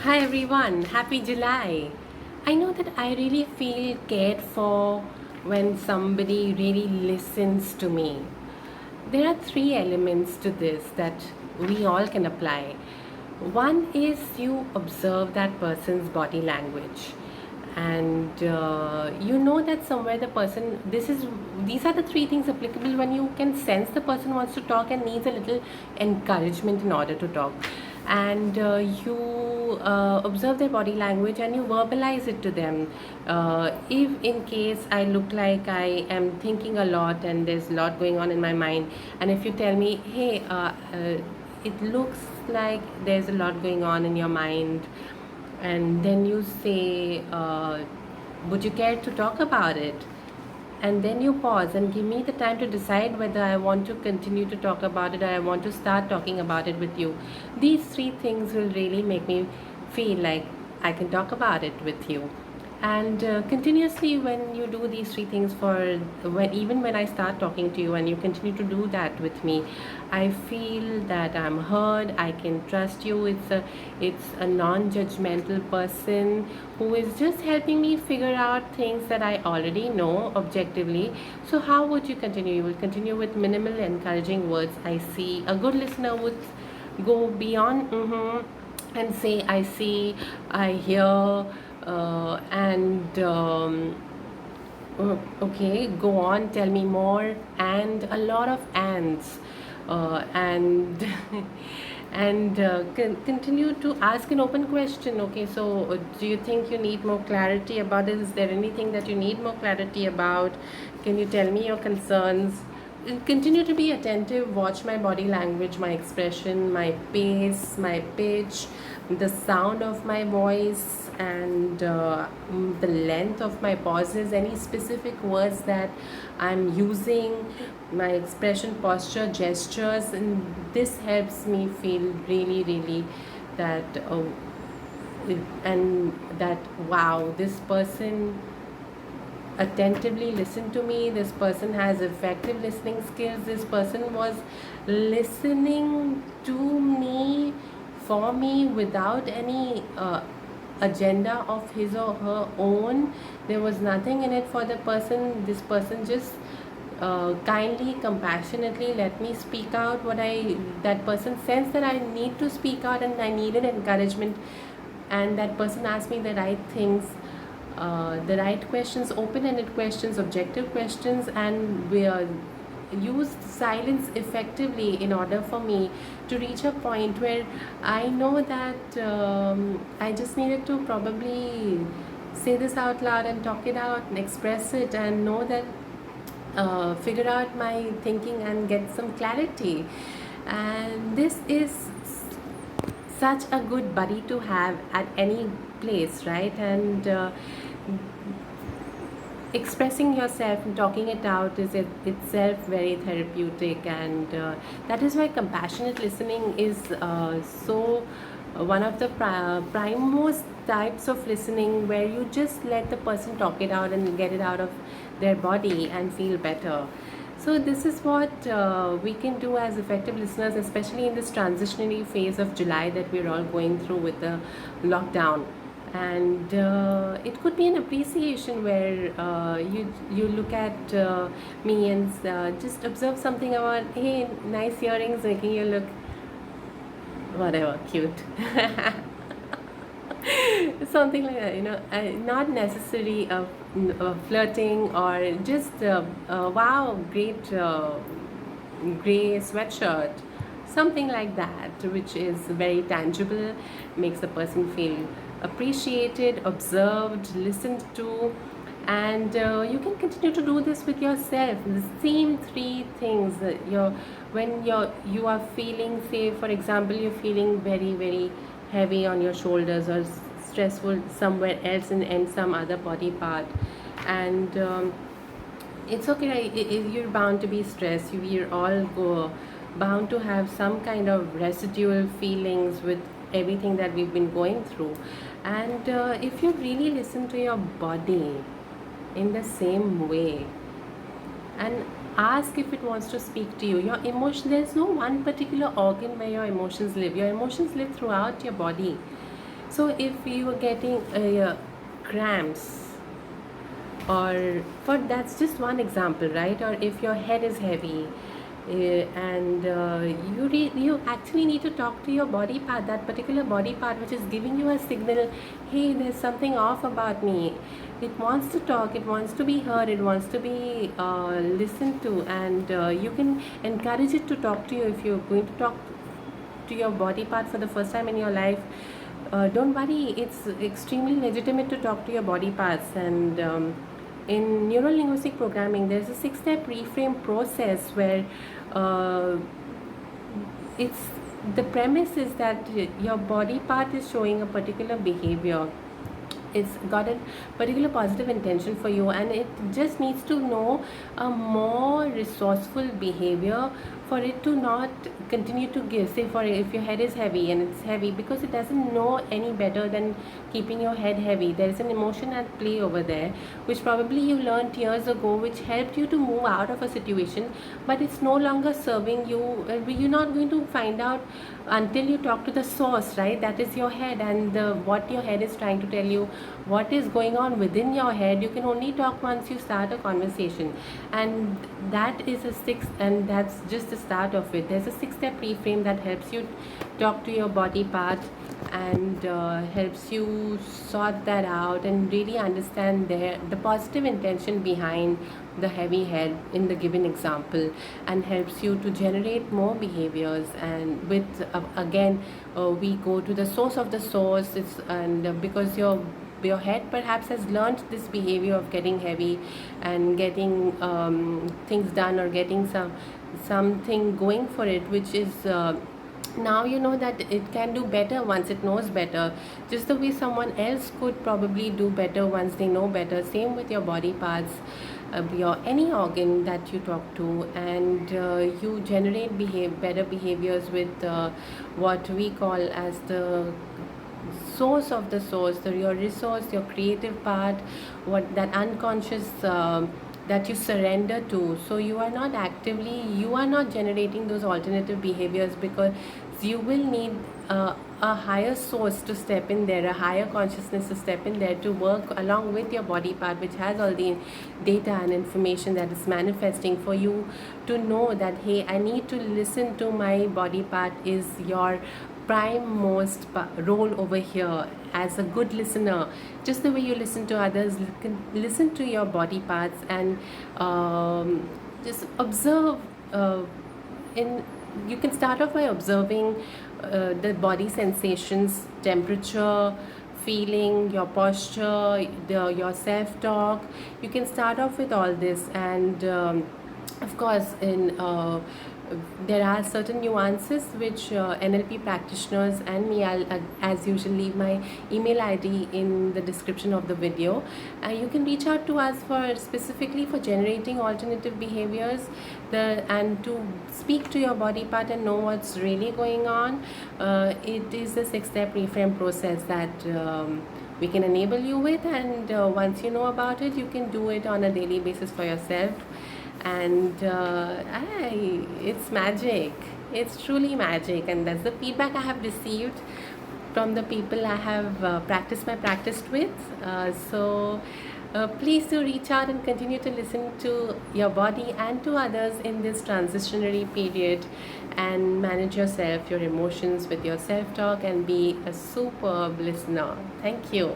Hi everyone, happy July. I know that I really feel cared for when somebody really listens to me. There are three elements to this that we all can apply. One is you observe that person's body language, and you know that somewhere the person these are the three things applicable when you can sense the person wants to talk and needs a little encouragement in order to talk, and you observe their body language and you verbalize it to them. If in case I look like I am thinking a lot and there's a lot going on in my mind, and if you tell me, hey, it looks like there's a lot going on in your mind, and then you say, would you care to talk about it? And then you pause and give me the time to decide whether I want to continue to talk about it or I want to start talking about it with you. These three things will really make me feel like I can talk about it with you. And continuously, when you do these three things, for when even when I start talking to you and you continue to do that with me, I feel that I'm heard. I can trust you. It's a non-judgmental person who is just helping me figure out things that I already know objectively. So how would you continue? You will continue with minimal encouraging words. I see. A good listener would go beyond and say, I see, I hear, and okay, go on, tell me more, and a lot of ands, and and continue to ask an open question. Okay, so do you think you need more clarity about this? Is there anything that you need more clarity about? Can you tell me your concerns? Continue to be attentive, watch my body language, my expression, my pace, my pitch, the sound of my voice, and the length of my pauses, any specific words that I'm using, my expression, posture, gestures. And this helps me feel really really that and that wow, this person attentively listen to me, this person has effective listening skills, this person was listening to me, for me, without any agenda of his or her own. There was nothing in it for the person. This person just kindly, compassionately let me speak out what I that person sensed that I need to speak out and I needed encouragement, and that person asked me the right things, the right questions, open-ended questions, objective questions, and we used silence effectively in order for me to reach a point where I know that I just needed to probably say this out loud and talk it out and express it and know that figure out my thinking and get some clarity. And this is such a good buddy to have at any place, right? And expressing yourself and talking it out is itself very therapeutic, and that is why compassionate listening is so one of the prime most types of listening, where you just let the person talk it out and get it out of their body and feel better. So this is what we can do as effective listeners, especially in this transitionary phase of July that we're all going through with the lockdown. And it could be an appreciation where you look at me and just observe something about, hey, nice earrings making you look whatever cute. Something like that, not necessarily flirting, or just wow, great gray sweatshirt, something like that, which is very tangible, makes the person feel appreciated, observed, listened to. And you can continue to do this with yourself, the same three things that when you are feeling, say for example, you're feeling very very heavy on your shoulders, or stressful somewhere else in some other body part. And it's okay, you're bound to be stressed. We're all bound to have some kind of residual feelings with everything that we've been going through. And if you really listen to your body in the same way and ask if it wants to speak to you, your emotion, there's no one particular organ where your emotions live. Your emotions live throughout your body. So if you are getting cramps, or for that's just one example, right? Or if your head is heavy, and you actually need to talk to your body part, that particular body part which is giving you a signal, hey, there's something off about me. It wants to talk, it wants to be heard, it wants to be listened to, and you can encourage it to talk to you. If you're going to talk to your body part for the first time in your life, don't worry, it's extremely legitimate to talk to your body parts. And in neuro linguistic programming, there's a 6-step reframe process where uh, it's the premise is that your body part is showing a particular behavior. It's got a particular positive intention for you, and it just needs to know a more resourceful behavior for it to not continue to give. Say, for if your head is heavy, and it's heavy because it doesn't know any better than keeping your head heavy. There is an emotion at play over there, which probably you learned years ago, which helped you to move out of a situation, but it's no longer serving you. You're not going to find out until you talk to the source, right? That is your head, and what your head is trying to tell you, what is going on within your head. You can only talk once you start a conversation, and that is a six, and that's just the start of it. There's a 6-step reframe that helps you talk to your body part, and helps you sort that out and really understand the positive intention behind the heavy head in the given example, and helps you to generate more behaviors. And with again, we go to the source of the source. It's and because your head perhaps has learned this behavior of getting heavy and getting things done, or getting something going for it, which is now you know that it can do better once it knows better, just the way someone else could probably do better once they know better. Same with your body parts, your any organ that you talk to, and you generate better behaviors with what we call as the source of the source, your resource, your creative part, what that unconscious that you surrender to. So you are not generating those alternative behaviors, because you will need a higher source to step in there, a higher consciousness to step in there, to work along with your body part, which has all the data and information that is manifesting, for you to know that, hey, I need to listen to my body part. Is your prime most role over here as a good listener. Just the way you listen to others, listen to your body parts, and just observe. In You can start off by observing the body sensations, temperature, feeling, your posture, your self-talk. You can start off with all this, and of course, in there are certain nuances which NLP practitioners and me, I'll as usual leave my email ID in the description of the video. You can reach out to us for specifically for generating alternative behaviors, and to speak to your body part and know what's really going on. It is the 6-step reframe process that we can enable you with, and once you know about it, you can do it on a daily basis for yourself. And it's magic. It's truly magic, and that's the feedback I have received from the people I have practiced with. Please do reach out and continue to listen to your body and to others in this transitionary period, and manage yourself, your emotions with your self-talk, and be a superb listener. Thank you.